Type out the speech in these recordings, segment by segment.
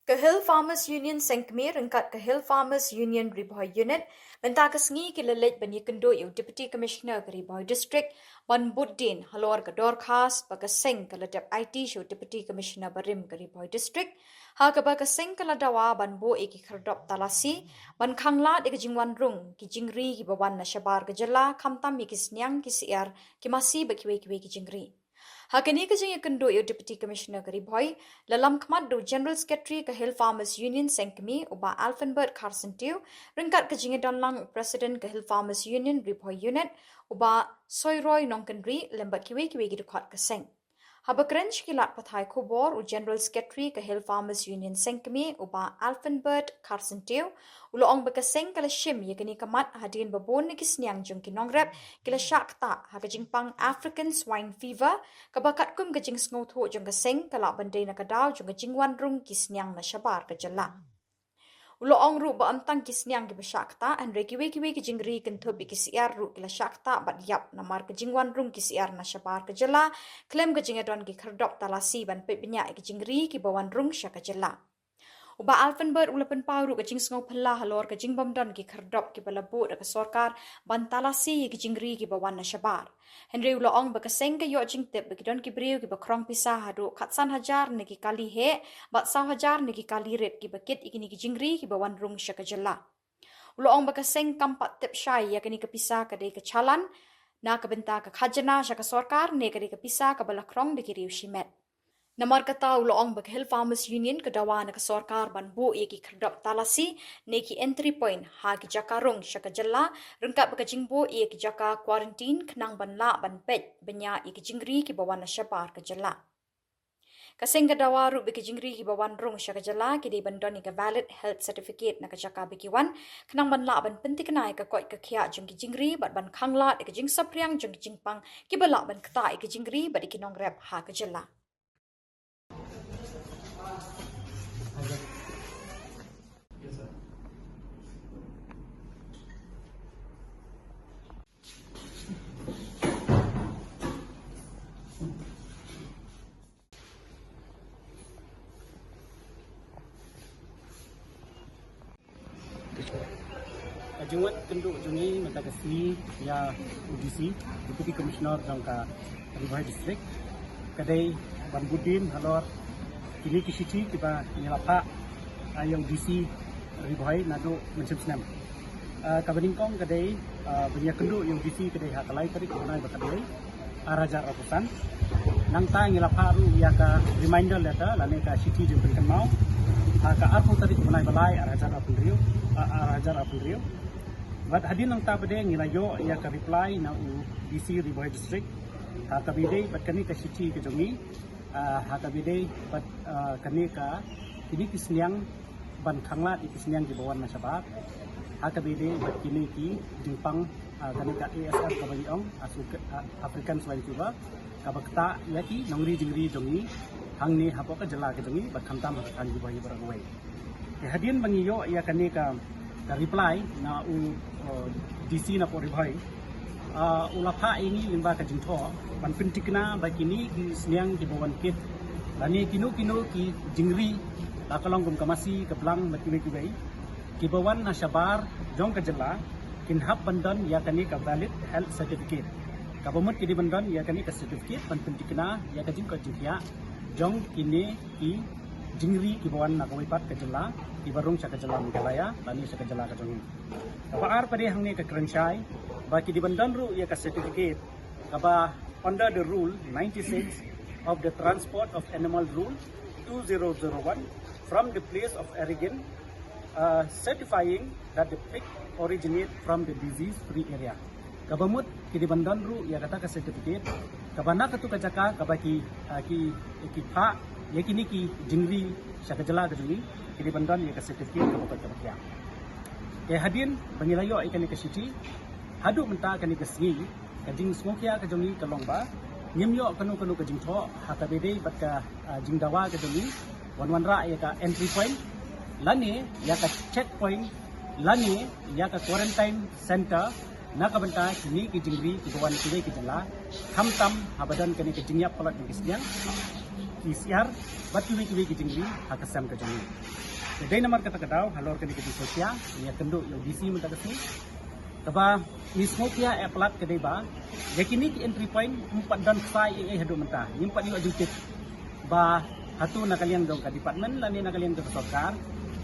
Cahill Farmers Union Sengkmir rengkat Cahill Farmers Union Riboy Unit benta kesngi kilalet bani kendo yu Deputy Commissioner ke Riboy District Ban Buddin halor ke Dorcas bagaseng keladap IT show Deputy Commissioner Barim ke Riboy District ha ke bagaseng keladawa ban bo iki kerdop talasi ban khangla de jingwan rung ki jingri ki bawan na shabar ke jela khamtam mi kisnyang ki siar ki masi bakiwe ki jingri. Hakini kejeng kendo yu Deputy Commissioner ke Riboy lalam khmat do General Secretary Cahill Farmers Union Sengkmi uba Alfenbert Carson Tiu ringkat kejeng donlang President Cahill Farmers Union Riboy Unit uba Soiroy Nongkenri lembat kiwe gidukhat keseng. Habakrench kilat pathai kubor u General Secretary Cahill Farmers Union Sengkmi uba Alfenbert Carson Tiu uloong bekaseng kala shim yakini kamat hadin babon ni kisnyang jung kinongrep kila shakta hakajing pang African swine fever kabakat kum kajing sngoto jung kaseng kala bandai na kadaw jung kajing wanrung kisnyang na shabar kajala. Uloong ru ba antang kisnyang ki bashakta and kiwe kajing ri kentob kisiar ru kila shakta bat yap namar kajing wanrung kisiar na shabar kajala klem kajing adon ki kerdop talasi ban pepnya kajing ri ki bawanrung syakajala. Uba Alfenbert ulapan pauru kajing sngau pala halor kajing bamdan ki kerdop ki balabut ke sorkar bantalasi kajing ri ki bawan na shabar. Henry uloong bakaseng ke yo jing tip bakidon ki briu ki bakrong pisah hadu katsan hajar ni ki kali he bat saw hajar ni ki kali ret ki bakit ikini kajing ri ki bawan rung syakajala. Uloong bakaseng kampat tip syai yakini kepisah kadai kecalan na kebenta ke khajana syaka sorkar ne kadai kepisah ke balakrong di ki riu shimet. Namar kata uloong Cahill Farmers Union kedawa na kasorkar ban bu ki kerdap talasi neki entry point ha ki jakarung syaka jela rengkat bekajing bu ki jaka quarantine kenang ban la ban pet benya ki jingri ki bawan na syabar ke jela. Kaseng kedawa ru bekajingri ki bawan rung syaka jela ki di bandon ki valid health certificate na kajaka bekiwan kenang ban la ban pentik kenai ka koi ka khia jung ki jingri bat ban khangla ki jing sapriang jung ki jingpang ki balak ban kata ki jingri bat ki nongrep ha ke jela. Jungwat kenduk jungi mata kesini ya UDC Deputy Commissioner jangka Riboy District kadai Ban Buddin halor kini kisiti kita nyelapa yang DC Riboy nado mencem senam kabaningkong kadai banyak kenduk yang DC kadai hakalai tadi kenai bakadai arajar ratusan nang ta nyelapa ru ya ka reminder letter lane ka city jung mau ka arpo tadi kenai balai arajar apun rio But hadin nang tabade ngilayo ya ka reply na DC Riboy District ha kabide pat kani ka city ke jongi ha kabide pat kani ka kini kisnyang ban khangla kisnyang di bawan na sabab ha kabide pat kini ki jingpang kani ka ASF kabayong African swine fever kabakta yaki nongri jingri jongi hangni hapo ka jala ke jongi bat khamtam kan di bayi barangway hadin bangiyo ya kani ka reply na DC na po Riboy ulapa ini limba ka jingtho ban pintikna ba kini ki sniang ki bawan kit lani kinu ki jingri lakalong gum kamasi ka blang matiwe ki bawan na shabar jong ka jela kin hab bandan ya kani ka valid health certificate ka bomot ki di bandan ya kani ka certificate ban pintikna ya ka jing ka jingya jong kini ki jingri ki bawan na kawipat ka jela ki barung sa kajala mgalaya lani sa kajala ka jongi kapaar pare hangni ka kranchai ba ki di bandan ru ya ka certificate kaba under the rule 96 of the transport of animal rule 2001 from the place of origin certifying that the pig originate from the disease free area kabamut ki di bandan ru ya kata ka certificate kabana katu kajaka kabaki ki pha yakini ki jingri sa kajala ka jongi kini bandan ya certificate ka bukan kabakya ya hadin bangilayo ikan ka city hadu menta kan ka singi kajing smokya ka jongi ka longba nyemyo kanu ka jingtho hakabede bat ka jingdawa ka jongi wanwanra ya ka entry point lani ya ka checkpoint lani ya ka quarantine center nakabanta kini ki jingri ki bawan ki jala hamtam habadan kani ka jingyap palat ni kisyan PCR bat kiwi kijingri hakasam ka jami dai namar kata kadau halor kani kiti sosia ya kendu yo DC menta kasni kaba ismokia applat kedai ba yakini ki entry point 4 dan 5 hadu menta nimpat yo adjunct ba hatu nakalian dong ka department lani nakalian ka sarkar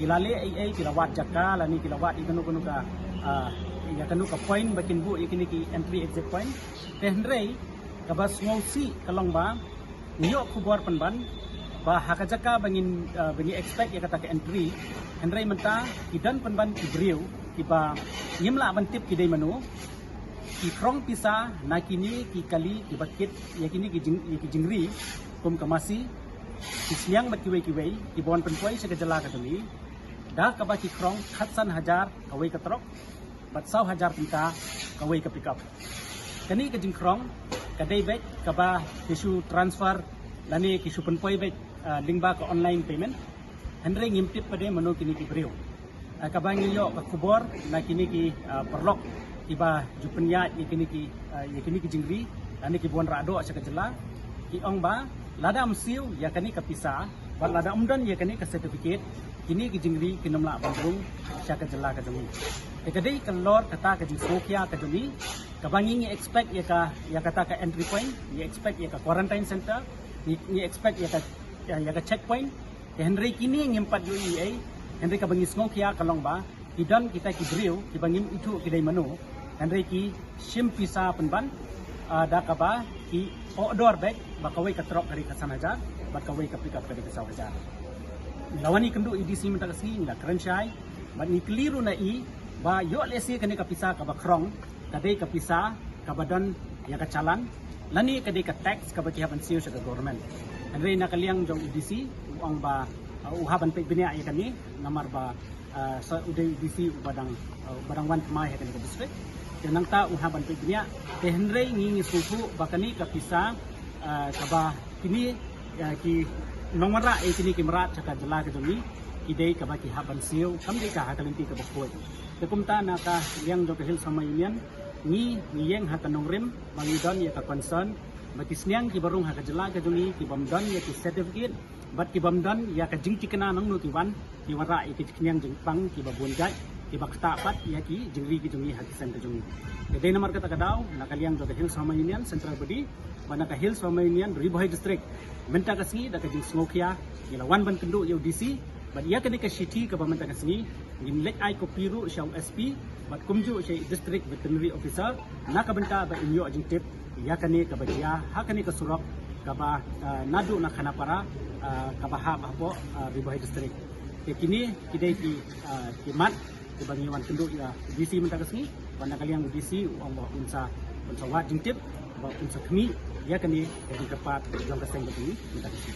kilale ai kilawat jaka lani kilawat ikanu ka ya kanu ka point bakin bu yakini ki entry exit point tehnrei kaba smolsi kalong ba niyo kubor penban ba hakajaka bangin bani expect ya kata ke entry henrei menta kidan penban kibriu kiba yimla bantip kidai manu ki krong pisa nakini ki kali ki bakit yakini ki jingri kum kamasi ki siang bat kiwei ki bon penpoi segejala katumi dah kaba ki krong khatsan hajar kawai katrok bat 1,000 pinta kawai ka pick up kani ka jingkrong kadai bet kaba kisu transfer lani kisu penpoi bet lingba ka online payment henry ngimtip pade mano kini ki breu kaba ngiyo ka kubor na kini ki perlok iba jupenya yakini ki jingri lani ki bon rado asa kejela ki ong ba lada amsiu yakani ka pisa bat lada umdan yakani ka certificate kini ki jingri kinomla bandung asa kejela ka jami kadai kalor kata ka jing sokia ka jami kabangi expect ya kata ka entry point ya expect ya ka quarantine center ni expect ya ka checkpoint henry kini ngimpat UEA henry ka bangis ngokia kalong ba kidan kita ki breu ki bangim itu kidai mano henry ki sim pisa penban da ka ba ki odor bag bakawai ka trok dari ka sanaja bakawai ka pick up dari ka sawaja lawani kendu EDC minta kasi nila krensyai ba ni keliru na ba yo lesi kani ka pisa ka bakrong kadai ka pisa ka badan ya ka calan lani kadai ka tax ka bakihapan siyo sa government henry nakaliang jong EDC uang ba uhaban pe binia ya kani namar ba sa uday EDC badang wan pemai ya kani ka district kenang ta uhaban pe binia te henry ngingi susu bakani ka pisa ka ba kini ki nomara kini ki merat caka jela ka joni idei ka ba ki haban siyo kamdi ka hakalinti ka bakoi kumta na ka liang jong ka Hills Farmer Union ni yang hatanong rim mangidon ya ka concern batisniang ki barung ha kajela ka juli ki bamdan ya ki certificate bat ki bamdan ya ka jingti kana nang no ki wan ki wara ki knyang jingpang ki babun gai ki bakta pat ya ki jingri ki jungi hakisan ka jungi dei namar kata kadau nakaliang do ka Hills Farmer Union Central Body mana ka Hills Farmer Union Ribohai District menta kasi da ka jing smokia ila wan ban kendu yo DC bat ya kani ka city ka bamenta kasi ngin lek ai ko piru syau SP bat kumju syai district veterinary officer nakabenta ba inyo ajing tip yakani kabagia hakani ka surok kaba nadu na khanapara kabaha bahpo Ribohai District kini kidai ki mat ke bangiwan kendu ya DC mentakasni wana kaliang DC Allah unsa wat jingtip ba unsa kami yakani jadi tepat jong kaseng begini mentakasni